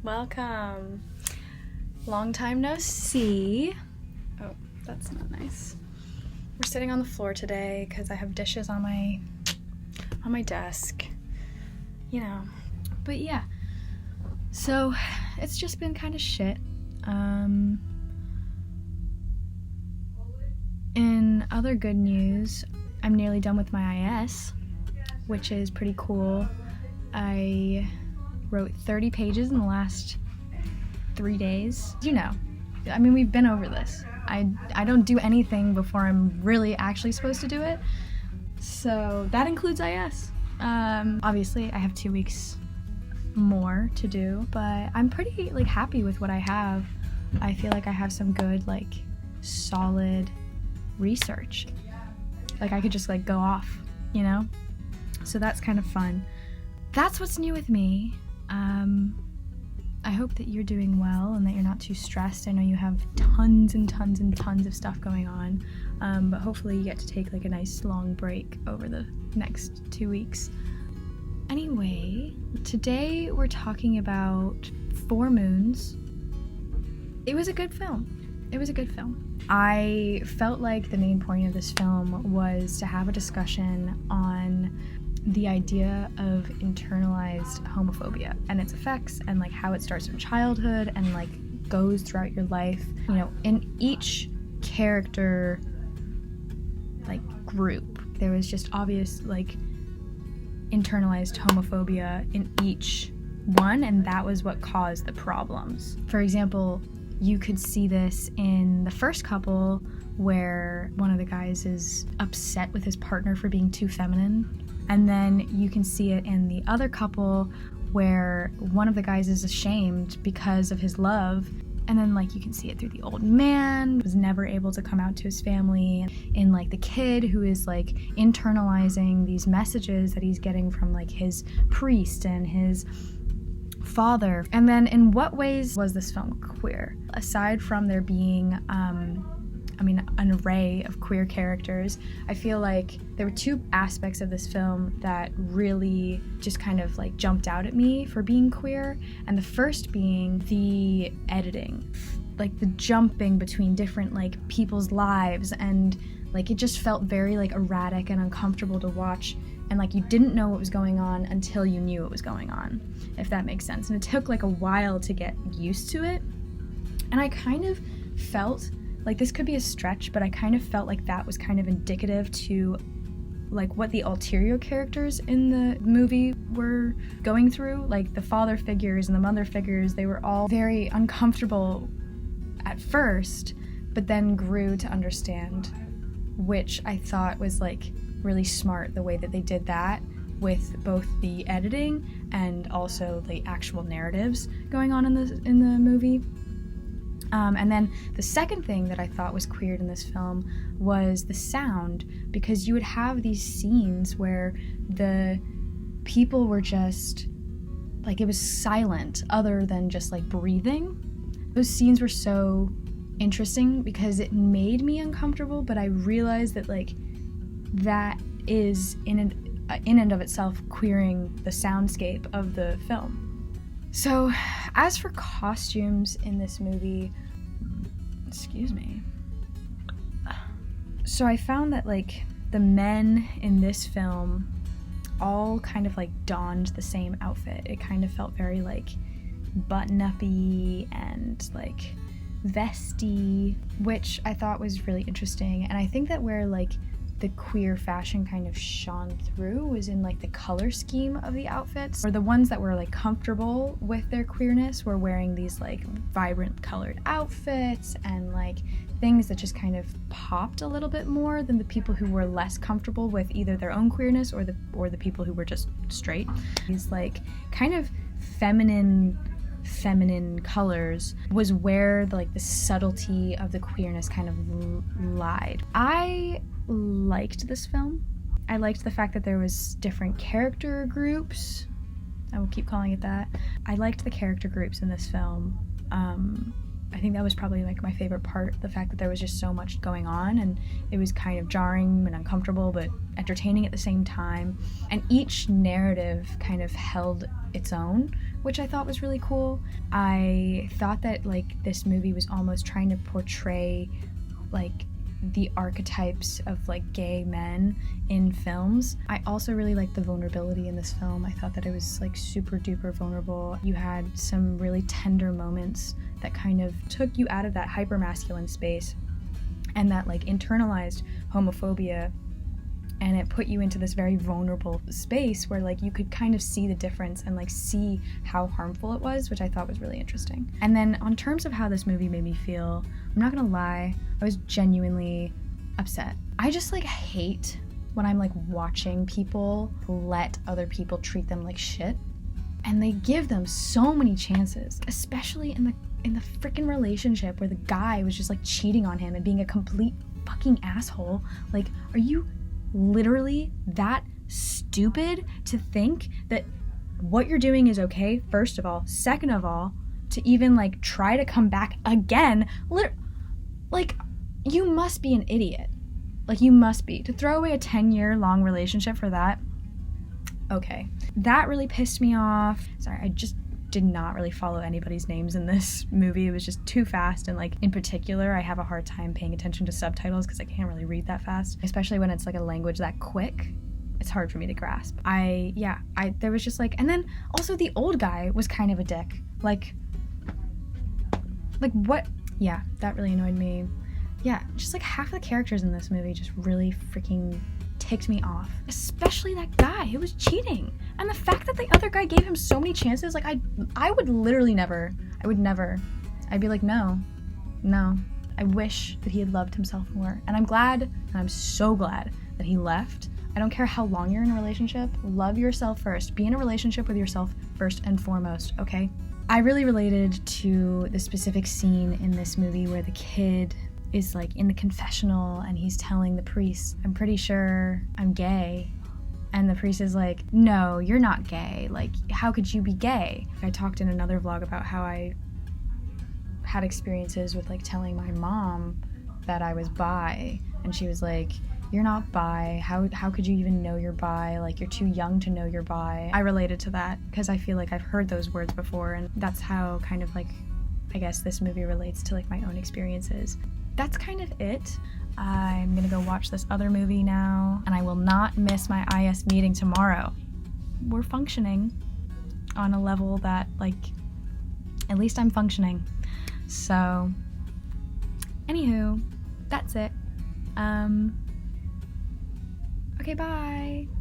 Welcome. Long time no see. Oh, that's not nice. We're sitting on the floor today because I have dishes on my desk. You know. But yeah. So it's just been kind of shit. In other good news, I'm nearly done with my IS, which is pretty cool. I wrote 30 pages in the last 3 days. You know, I mean, we've been over this. I don't do anything before I'm really actually supposed to do it. So that includes IS. Obviously, I have 2 weeks more to do, but I'm pretty happy with what I have. I feel like I have some good solid research. I could just go off, you know? So that's kind of fun. That's what's new with me. I hope that you're doing well and that you're not too stressed. I know you have tons and tons and tons of stuff going on, but hopefully you get to take a nice long break over the next 2 weeks. Anyway, today we're talking about Four Moons. It was a good film. I felt like the main point of this film was to have a discussion on the idea of internalized homophobia and its effects and how it starts from childhood and goes throughout your life. You know, in each character group, there was just obvious internalized homophobia in each one, and that was what caused the problems. For example, you could see this in the first couple where one of the guys is upset with his partner for being too feminine. And then you can see it in the other couple where one of the guys is ashamed because of his love. And then you can see it through the old man, was never able to come out to his family. In the kid who is internalizing these messages that he's getting from his priest and his father. And then in what ways was this film queer? Aside from there being an array of queer characters, I feel like there were two aspects of this film that really just kind of jumped out at me for being queer. And the first being the editing, the jumping between different people's lives, and it just felt very erratic and uncomfortable to watch, and you didn't know what was going on until you knew what was going on, if that makes sense. And it took a while to get used to it. And I kind of felt this could be a stretch, but I kind of felt that was kind of indicative to what the ulterior characters in the movie were going through. The father figures and the mother figures, they were all very uncomfortable at first, but then grew to understand, which I thought was really smart, the way that they did that with both the editing and also the actual narratives going on in the movie. And then the second thing that I thought was queer in this film was the sound, because you would have these scenes where the people were just it was silent other than just breathing. Those scenes were so interesting because it made me uncomfortable, but I realized that that is in and of itself queering the soundscape of the film. So as for costumes in this movie, excuse me. So I found that the men in this film all kind of donned the same outfit. It kind of felt very button-uppy and vesty, which I thought was really interesting. And I think that where the queer fashion kind of shone through was in the color scheme of the outfits, or the ones that were comfortable with their queerness were wearing these vibrant colored outfits and things that just kind of popped a little bit more than the people who were less comfortable with either their own queerness or the people who were just straight. These kind of feminine colors was where the subtlety of the queerness kind of lied. I liked this film. I liked the fact that there was different character groups. I will keep calling it that. I liked the character groups in this film. I think that was probably like my favorite part, the fact that there was just so much going on and it was kind of jarring and uncomfortable but entertaining at the same time. And each narrative kind of held its own, which I thought was really cool. I thought that like this movie was almost trying to portray like the archetypes of like gay men in films. I also really liked the vulnerability in this film. I thought that it was like super duper vulnerable. You had some really tender moments that kind of took you out of that hyper-masculine space and that like internalized homophobia, and it put you into this very vulnerable space where like you could kind of see the difference and like see how harmful it was, which I thought was really interesting. And then on terms of how this movie made me feel, I'm not gonna lie, I was genuinely upset. I just like hate when I'm like watching people let other people treat them like shit, and they give them so many chances, especially in the freaking relationship where the guy was just like cheating on him and being a complete fucking asshole. Like, are you literally that stupid to think that what you're doing is okay, first of all? Second of all, to even like try to come back again, like, you must be an idiot. Like, you must be. To throw away a 10-year long relationship for that, okay. That really pissed me off. Sorry, I just did not really follow anybody's names in this movie. It was just too fast, and like in particular I have a hard time paying attention to subtitles because I can't really read that fast, especially when it's like a language that quick. It's hard for me to grasp. There was just like, and then also the old guy was kind of a dick. Like what? Yeah, that really annoyed me. Yeah, just like half the characters in this movie just really freaking ticked me off, especially that guy who was cheating. And the fact that the other guy gave him so many chances, like I would literally never, I'd be like, no. I wish that he had loved himself more. And I'm so glad that he left. I don't care how long you're in a relationship, love yourself first. Be in a relationship with yourself first and foremost, okay? I really related to the specific scene in this movie where the kid is like in the confessional and he's telling the priest, I'm pretty sure I'm gay. And the priest is like, no, you're not gay. Like, how could you be gay? I talked in another vlog about how I had experiences with like telling my mom that I was bi, and she was like, you're not bi. How could you even know you're bi? Like, you're too young to know you're bi. I related to that because I feel like I've heard those words before, and that's how kind of like, I guess this movie relates to like my own experiences. That's kind of it. I'm gonna go watch this other movie now, and I will not miss my IS meeting tomorrow. We're functioning on a level that, like, at least I'm functioning. So, anywho, that's it. Okay, bye.